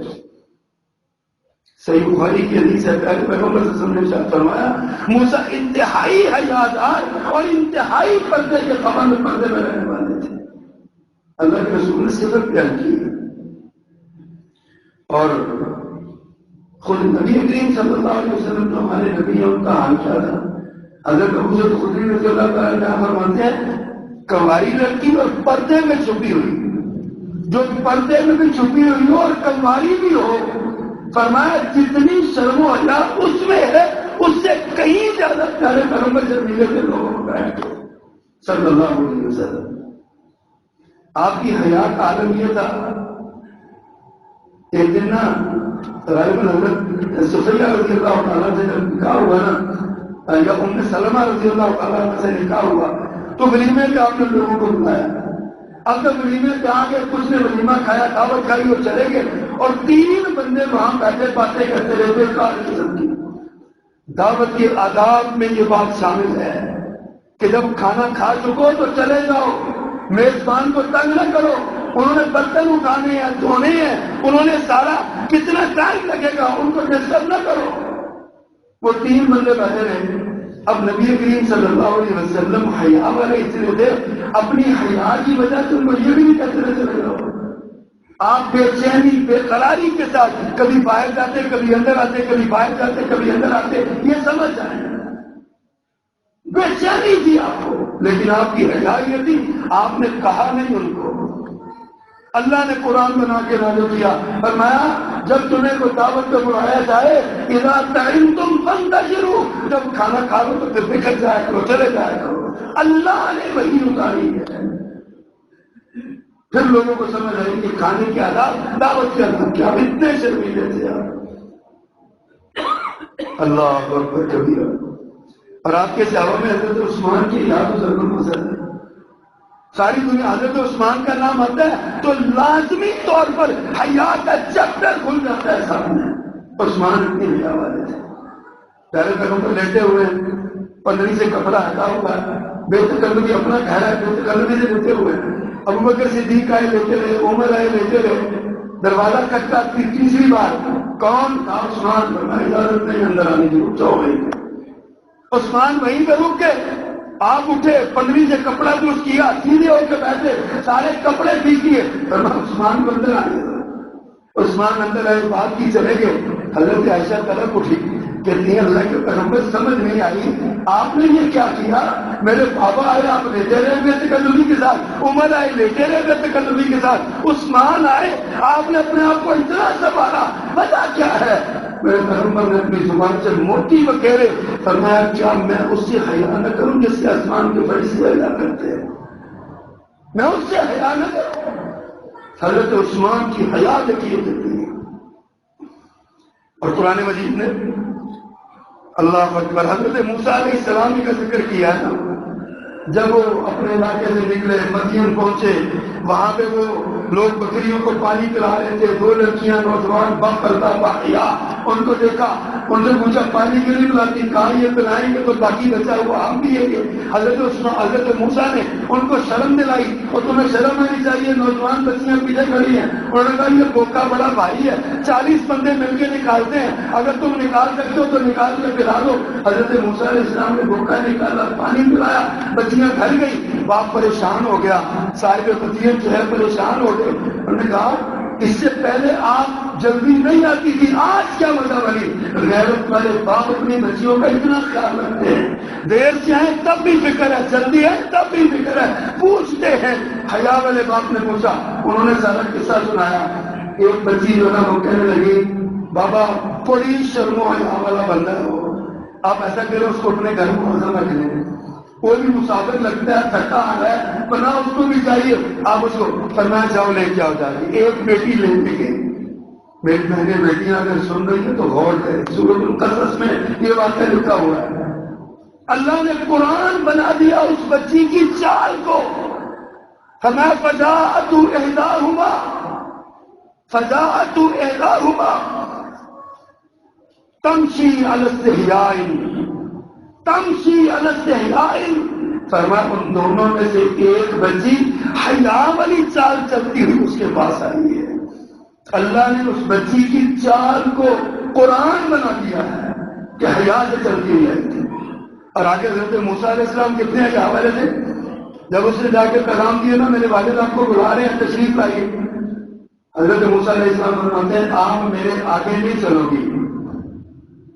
Speaker 1: صحیح بخاری کی حدیث ہے، پیارے پیغمبر صلی اللہ علیہ وسلم نے ارشاد فرمایا موسیٰ انتہائی حیادار اور انتہائی پردے کے پابند پردے میں رہنے والے تھے. اللہ کے رسول نے صفت بیان کی. اور خود نبی کریم صلی اللہ علیہ وسلم جو ہمارے نبی ہیں ان کا حال کیا تھا. حضرت ابو ذر خدری رضی اللہ تعالیٰ عنہ فرماتے ہیں کنواری لڑکی اور پردے میں چھپی ہوئی جو پردے میں بھی چھپی ہوئی ہو اور کمواری بھی ہو، فرمایا جتنی شرم و حیا اس میں ہے اس سے کہیں زیادہ پیارے پیغمبر شرمیلے کے لوگوں کا ہے صلی اللہ علیہ وسلم۔ آپ کی حیا کا عالم یہ تھا، ایک دن نا غالباً حضرت صفیہ رضی اللہ تعالیٰ سے جب نکاح ہوا نا، یا ام سلمہ رضی اللہ تعالیٰ سے نکاح ہوا تو ولیمے پہ آپ نے لوگوں کو بلایا۔ اب جب ولیمے پہ آ گئے، کچھ نے ولیمہ کھایا، دعوت کھائی اور چلے گئے، اور 3 بندے وہاں بیٹھے باتیں کرتے رہتے۔ قسم کی دعوت کے آداب میں یہ بات شامل ہے کہ جب کھانا کھا چکو تو چلے جاؤ، میزبان کو تنگ نہ کرو۔ انہوں نے برتن اٹھانے ہیں، دھونے ہیں، انہوں نے سارا کتنا ٹائم لگے گا، ان کو ڈسٹرب نہ کرو۔ وہ 3 بندے بیٹھے رہے۔ اب نبی کریم صلی اللہ علیہ وسلم حیا والے اتنے تھے، اپنی حیا کی وجہ سے ان کو یہ بھی نہیں کہتے رہے چلے جاؤ۔ آپ بے چینی بے قراری کے ساتھ کبھی باہر جاتے، کبھی اندر آتے، کبھی باہر جاتے، کبھی اندر آتے، یہ سمجھ جائیں۔ بے چینی تھی آپ کو، لیکن آپ کی حیا یہ تھی، آپ نے کہا نہیں ان کو۔ اللہ نے قرآن بنا کے نازل کیا، فرمایا جب تمہیں کوئی دعوت پہ بلایا جائے، اذا طعمتم فانتشروا، جب کھانا کھا لو تو پھر بکھر جایا کرو، چلے جایا کرو۔ اللہ نے وحی اتاری ہے، پھر لوگوں کو سمجھ آئی کہ کھانے کے آداب، دعوت کے آداب کیا۔ اتنے شرمیلے تھے آپ۔ اللہ اکبر کبیرہ۔ اور آپ کے صحابہ میں حضرت عثمان کی یاد و ضرور پسند ہے۔ ساری دنیا حضرت عثمان کا نام آتا ہے تو لازمی طور پر حیا کا چیپٹر کھل جاتا ہے سامنے۔ عثمان اتنے حیا والے تھے، پیارے پیغمبر لیٹے ہوئے، پنڈری سے کپڑا ہٹا ہوا ہے، بے تکلفی اپنا گھر ہے، بے تکلفی سے لیٹے ہوئے۔ ابوبکر صدیق آئے لیٹے رہے، عمر آئے لیٹے رہے، دروازہ کھٹکا، تیسری بار کون تھا؟ عثمان۔ فرمایا اجازت نہیں اندر آنے کی، جاؤ وہیں پہ۔ عثمان وہیں پہ رک کے آپ اٹھے، پنڈری سے کپڑا درست کیا، سیدھے ہو کے بیٹھے، سارے کپڑے بھیگیے۔ عثمان کو اندر آنے دو۔ عثمان اندر آئے، بات کی چلے گئے۔ حضرت عائشہ طرف اٹھی، کہتی ہیں اللہ کے پیغمبر سمجھ نہیں آئی آپ نے یہ کیا کیا؟ میرے بابا آئے آپ لیٹے رہے بے تکلفی کے ساتھ، عمر آئے لیٹے رہے بے تکلفی کے ساتھ، عثمان آئے آپ نے اپنے آپ کو اتنا سنبھالا، وجہ کیا ہے؟ میرے پیغمبر نے اپنی زبان سے موٹی وغیرہ فرمایا کیا میں اس سے حیا نہ کروں جس سے آسمان کے فرشتے حیا کرتے ہیں؟ میں اس سے حیا نہ کروں؟ حضرت عثمان کی حیا دیکھیے کتنی۔ اور قرآن مجید نے اللہ اکبر حضرت موسیٰ علیہ السلام کا ذکر کیا ہے نا، جب وہ اپنے علاقے سے نکلے، مدین پہنچے، وہاں پہ وہ لوگ بکریوں کو پانی پلا رہے تھے، 2 لڑکیاں نوجوان باپردہ باحیا، ان کو دیکھا، ان سے پوچھا پانی کیوں نہیں پلاتی؟ کہا یہ پلائیں گے تو باقی بچا ہوا ہم پیئیں گے۔ حضرت موسیٰ نے ان کو شرم دلائی، اور تمہیں شرم آنی چاہیے، نوجوان بچیاں پیچھے کھڑی ہیں۔ انہوں نے کہا یہ بوکا بڑا بھائی ہے، 40 بندے مل کے نکالتے ہیں، اگر تم نکال سکتے ہو تو نکال کے پلا دو۔ حضرت موسیٰ علیہ السلام نے بوکا نکالا، پانی پلایا، بچیاں گھر گئی۔ باپ پریشان ہو گیا، صاحب قدیت جو ہے پریشان ہو گئے۔ انہوں نے کہا اس سے پہلے آپ جلدی نہیں آتی تھی، آج کیا وجہ بنی؟ غیرت والے باپ اپنی بچیوں کا اتنا خیال رکھتے ہیں، دیر سے آئے تب بھی فکر ہے، جلدی ہے تب بھی فکر ہے، پوچھتے ہیں۔ حیا والے باپ نے پوچھا، انہوں نے سارا قصہ سنایا۔ ایک بچی جو نا وہ کہنے لگی بابا بڑی شرم و حیا والا بندہ ہے وہ، آپ ایسا کریں اس کو اپنے گھر میں روزہ رکھ لیں، کوئی بھی مسافر لگتا ہے تھکا آ رہا ہے، پناہ اس کو بھی چاہیے، آپ اس کو فرمایا جاؤ لے کے آؤ جائے۔ ایک بیٹی لے کے گئی۔ میری بہنیں بیٹیاں اگر سن رہی ہیں تو غور کریں، سورۃ القصص میں یہ واقعہ لکھا ہوا ہے۔ اللہ نے قرآن بنا دیا اس بچی کی چال کو۔ فرمایا فجاءت احداہما تمشی علی استحیاء تمشی علی استحیاء، فرمایا ان دونوں میں سے ایک بچی حیا والی چال چلتی ہوئی اس کے پاس آئی ہے۔ اللہ نے اس بچی کی چال کو قرآن بنا دیا ہے کہ حیا سے چلتی ہوئی آئی تھی۔ اور آگے حضرت موسیٰ علیہ السلام کتنے حیا والے تھے، جب اس نے جا کے پیغام دیا نا میرے والد آپ کو بلا رہے ہیں تشریف لائیے، حضرت موسیٰ علیہ السلام فرماتے ہیں آپ میرے آگے نہیں چلو گی،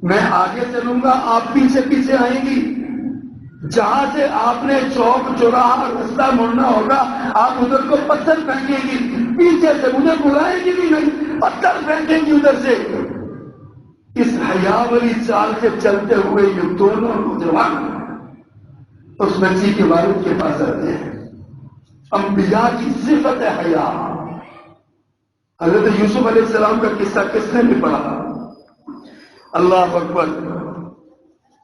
Speaker 1: میں آگے چلوں گا آپ پیچھے پیچھے آئیں گی، جہاں سے آپ نے چوک چوراہا رستہ مڑنا ہوگا آپ ادھر کو پتھر پھینکیں گی، پیچھے سے مجھے بلائے گی بھی نہیں، پتھر پھینکیں گی ادھر سے۔ اس حیا والی چال سے چلتے ہوئے یہ دونوں نوجوان اس بچی کے والد کے پاس آتے ہیں۔ انبیاء کی صفت ہے حیا۔ حضرت یوسف علیہ السلام کا قصہ کس نے بھی پڑھا؟ اللہ اکبر،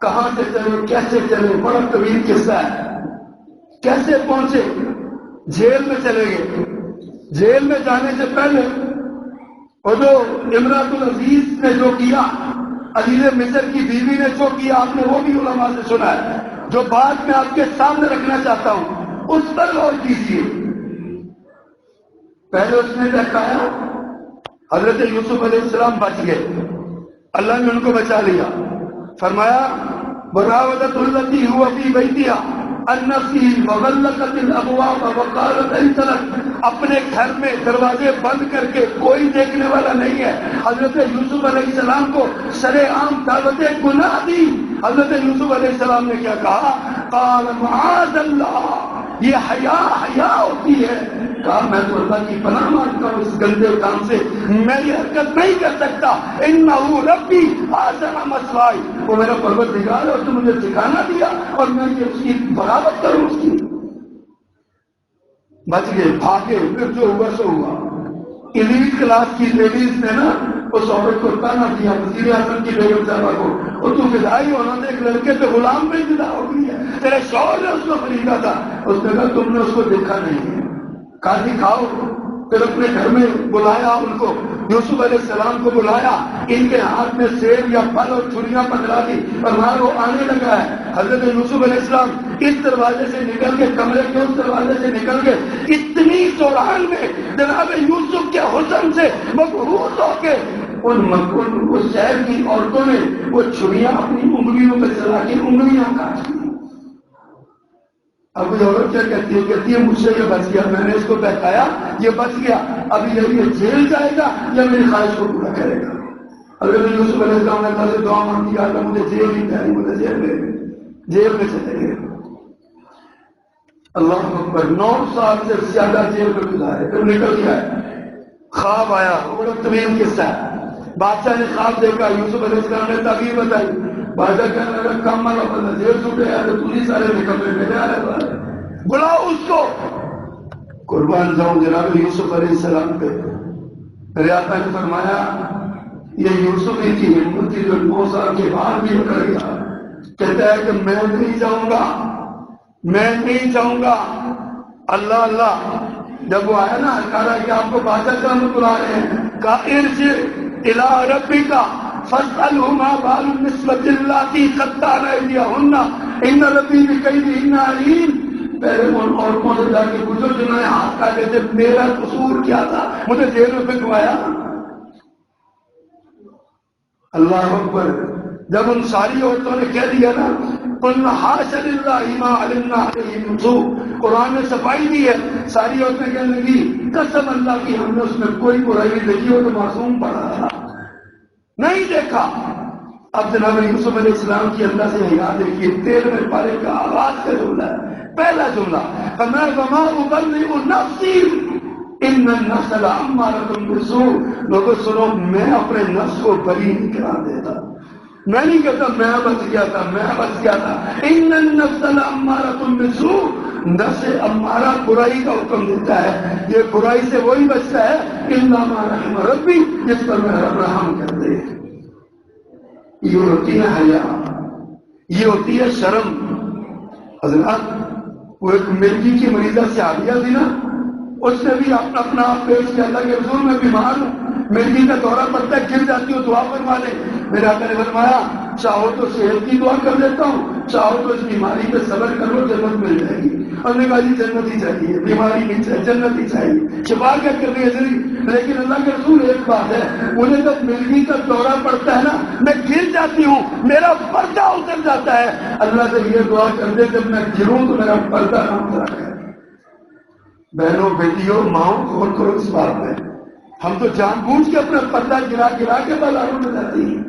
Speaker 1: کہاں سے چلے کیسے چلے، بڑا طویل قصہ ہے۔ کیسے پہنچے؟ جیل میں چلے گئے۔ جیل میں جانے سے پہلے اور جو امراۃ العزیز نے جو کیا، عزیز مصر کی بیوی نے جو کیا، آپ نے وہ بھی علماء سے سنا ہے، جو بات میں آپ کے سامنے رکھنا چاہتا ہوں اس پر غور کیجیے۔ پہلے اس نے دکھایا، حضرت یوسف علیہ السلام بچ گئے، اللہ نے ان کو بچا لیا۔ فرمایا وراودت التی هو فی بیتہا عن نفسہ وغلقت الابواب وقالت ایت لک، اپنے گھر میں دروازے بند کر کے کوئی دیکھنے والا نہیں ہے، حضرت یوسف علیہ السلام کو سرے عام دعوت گناہ دی۔ حضرت یوسف علیہ السلام نے کیا کہا؟ قال معاذ اللہ، یہ حیا ہوتی ہے۔ کہا میں تو اللہ کی پناہ مانگتا ہوں اس گندے کام سے، میں یہ حرکت نہیں کر سکتا۔ انہ ربی احسن مثوائی، وہ میرا پروردگار ہے، اس نے مجھے ٹھکانہ دیا اور میں یہ اس کی بغاوت کروں اس کی۔ بچ گئے، بھاگے، پھر جو ہوا سو ہوا۔ ایلیٹ کلاس کی لیڈیز نے نا اس عورت کو تانا دیا، وزیر اعظم کی بیگم صاحبہ کو، اور تو فدائی ہونا تھا، ایک لڑکے پہ غلام پہ فدا ہو گئی ہے، تیرے شوہر نے اس کو خریدا تھا۔ اس نے کہا تم نے اس کو دیکھا نہیں ہے، کہا دکھاؤ۔ پھر اپنے گھر میں بلایا ان کو، یوسف علیہ السلام کو بلایا، ان کے ہاتھ میں سیب یا پھل اور چھریاں پکڑا دی، اور وہاں وہ آنے لگا ہے۔ حضرت یوسف علیہ السلام اس دروازے سے نکل کے کمرے کے اس دروازے سے نکل کے اتنی سوران میں جناب یوسف کے حسن سے مبہوت ہو کے اس شہر کی عورتوں نے وہ چھریاں اپنی انگلیوں پہ چلا کے انگلیاں کاٹ دی۔ اب کوئی عورت کیا کہتی ہے مجھ سے یہ بچ گیا، میں نے اس کو بہکایا، یہ بچ گیا، اب یہ جیل جائے گا یا میری خواہش کو پورا کرے گا؟ حضرت یوسف علیہ السلام نے اللہ سے دعا مانگی، اللہ مجھے جیل ہی جائے، مجھے جیل میں چلے گئے۔ اللہ اکبر، 9 سال سے زیادہ جیل میں گزارے، پھر نکل گیا ہے۔ خواب آیا، بڑا طویل قصہ ہے۔ بادشاہ نے خواب دیکھا، یوسف علیہ السلام نے تعبیر بتائی، بادشاہ کہنے لگا کم والا بندہ جیل چھوٹے ہے تو نہیں سارے نکمے میرے آ رہے، بلاؤ اس کو۔ قربان جاؤں جناب یوسف علیہ السلام پہ۔ میرے آقا نے فرمایا یہ یوسف ہی کی ہمت تھی جو 9 سال کے بعد بھی کر گیا، کہتا ہے کہ میں نہیں جاؤں گا، میں نہیں جاؤں گا۔ اللہ اللہ، جب وہ آیا نا کہا کہ آپ کو بادشاہ صاحب بلا رہے ہیں، کہا ارجع الی ربک فاسألہ ما بال النسوۃ اللتی قطعن ایدیہن ان ربی بکیدہن علیم۔ پہلے ان عورتوں سے جا کے پوچھو جنہوں نے ہاتھ کاٹے تھے میرا قصور کیا تھا، مجھے جیل میں پھینکوایا۔ اللہ اکبر، جب ان ساری عورتوں نے کہہ دیا نا قلنا حاشا للہ ما علمنا علیہ من سوء، قرآن نے صفائی دی ہے، ساری عورتیں کہنے لگی قسم اللہ کی ہم نے اس میں کوئی برائی نہیں دیکھی، وہ تو معصوم پڑا رہا، نہیں دیکھا۔ اب جناب یوسف علیہ السلام کی اللہ سے حیا دیکھیے، 13ویں پارے کا آغاز کا جملہ ہے، پہلا جملہ فَمَا أُبَرِّئُ نَفْسِي إِنَّ النَّفْسَ لَأَمَّارَةٌ بِالسُّوءِ۔ لوگوں سنو، میں اپنے نفس کو بری نہیں قرار دیتا، میں نہیں کہتا میں بچ گیا تھا، میں بچ گیا تھا۔ إِنَّ النَّفْسَ لَأَمَّارَةٌ بِالسُّوءِ، نفس امارہ برائی کا حکم دیتا ہے، یہ برائی سے وہی بچتا ہے إِلَّا مَا رَحِمَ رَبِّي، جس پر میرا رب رحم کر دے۔ یہ ہوتی ہے حیا، یہ ہوتی ہے شرم۔ حضرات، وہ ایک مرگی کی مریضہ صحابیہ تھی نا، اس نے بھی اپنا آپ پیش کیا، اللہ کے رسول میں بیمار ہوں، مرگی کا دورہ پڑتا ہے، گر جاتی ہوں، دعا فرما دیں۔ میرے آقا نے فرمایا چاہو تو صحت کی دعا کر دیتا ہوں، چاہو تو اس بیماری پہ صبر کر لو، جنت مل جائے گی۔ اور نے کہا جی جنت ہی چاہیے، بیماری نہیں چاہیے، جنت ہی چاہیے، شفا کیا کرنی ہے ضروری۔ لیکن اللہ کے رسول ایک بات ہے، مجھے جب مرگی کا دورہ پڑتا ہے نا، میں گر جاتی ہوں، میرا پردہ اتر جاتا ہے، اللہ سے یہ دعا کر دے جب میں گروں تو میرا پردہ نہ اترا ہے۔ بہنوں بیٹیوں ماؤں غور کرو اس بات میں، ہم تو جان بوجھ کے اپنا پردہ گرا گرا کے بازاروں میں جاتی ہیں،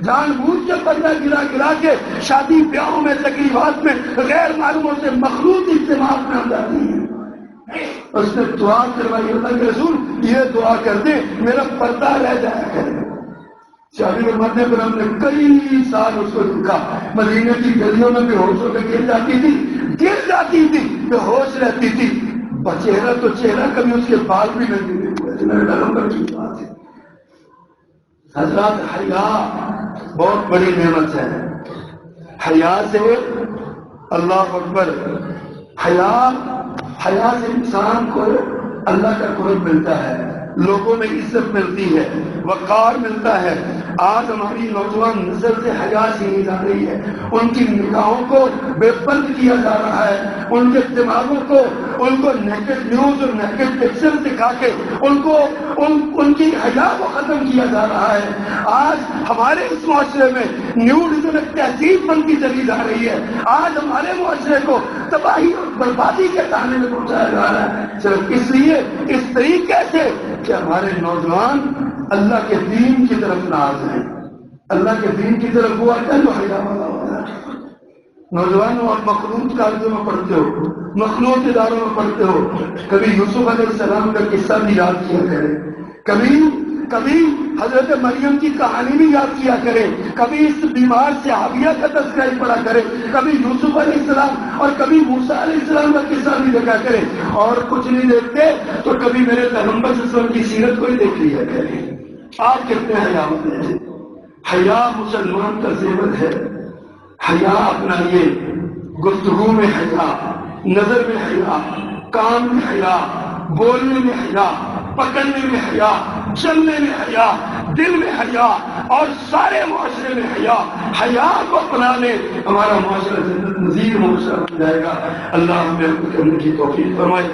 Speaker 1: جان بوجھ کے پردہ گرا گرا کے شادی بیاہوں میں تقریبات میں غیر معلوموں سے مخلوط اجتماعات میں ہم جاتی ہیں۔ اس نے دعا کروائی، اللہ کے رسول یہ دعا کر دیں میرا پردہ رہ جایا کرے۔ شادی کے مرنے پر ہم نے کئی سال اس کو دیکھا، مدینے کی گلیوں میں بے ہوش ہو کے گر جاتی تھی، بے ہوش رہتی تھی، چہرہ تو چہرہ، کبھی اس کے بال بھی نہیں گرے۔ حضرات حیا بہت بڑی نعمت ہے، حیا سے اللہ اکبر، حیا سے انسان کو اللہ کا قرب ملتا ہے، لوگوں میں عزت ملتی ہے، وقار ملتا ہے۔ آج ہماری نوجوان نسل سے حیا چھینی جا رہی ہے، ان کی نگاہوں کو بے پرد کیا جا رہا ہے، ان کے دماغوں کو ان کو نیکڈ نیوز اور نیکڈ پکچر دکھا کے ان کی حیا کو ختم کیا جا رہا ہے۔ آج ہمارے اس معاشرے میں نیوڈزم ایک تہذیب بنتی چلی جا رہی ہے، آج ہمارے معاشرے کو تباہی اور بربادی کے دانے میں پہنچایا جا رہا ہے، صرف اس لیے، اس طریقے سے کہ ہمارے نوجوان اللہ کے دین کی طرف ناز ہیں، اللہ کے دین کی طرف ہوا کیا جو حیا والا ہوتا ہے۔ نوجوانوں اور مخلوط کالجوں میں پڑھتے ہو، مخلوط اداروں میں پڑھتے ہو، کبھی یوسف علیہ السلام کا قصہ بھی یاد کیا کرے، کبھی حضرت مریم کی کہانی بھی یاد کیا کرے، کبھی اس بیمار صحابیہ کا تذکرہ ہی پڑھا کرے، کبھی یوسف علیہ السلام اور کبھی موسیٰ علیہ السلام کا قصہ بھی دیکھا کرے، اور کچھ نہیں دیکھتے تو کبھی میرے پیغمبر صلی اللہ علیہ وسلم کی سیرت کو ہی دیکھ لیا کرے۔ آپ کتنے حیا والے ہیں؟ حیا مسلمان کا زیور ہے، حیا اپنائیے، گفتگو میں حیا، نظر میں حیا، کام میں حیا، بولنے میں حیا، پکڑنے میں حیا، چلنے میں حیا، دل میں حیا، اور سارے معاشرے میں حیا۔ حیا کو اپنا لے، ہمارا معاشرہ جنت نظیر معاشرہ بن جائے گا۔ اللہ ہمیں کرنے کی توفیق فرمائے۔